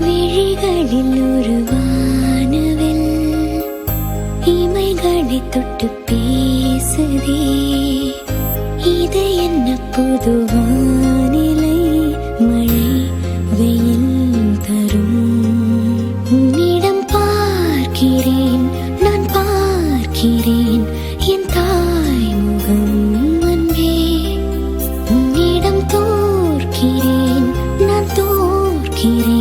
விழிகளில் ஒரு வானவில் இமைகளை தொட்டு பேசுதே. இது என்ன புது வானிலை? மழை வெயில் தரும். உன்னிடம் பார்க்கிறேன், நான் பார்க்கிறேன் என் தாய் முகம் அன்பே. உன்னிடம் தோற்கிறேன், நான் தோற்கிறேன்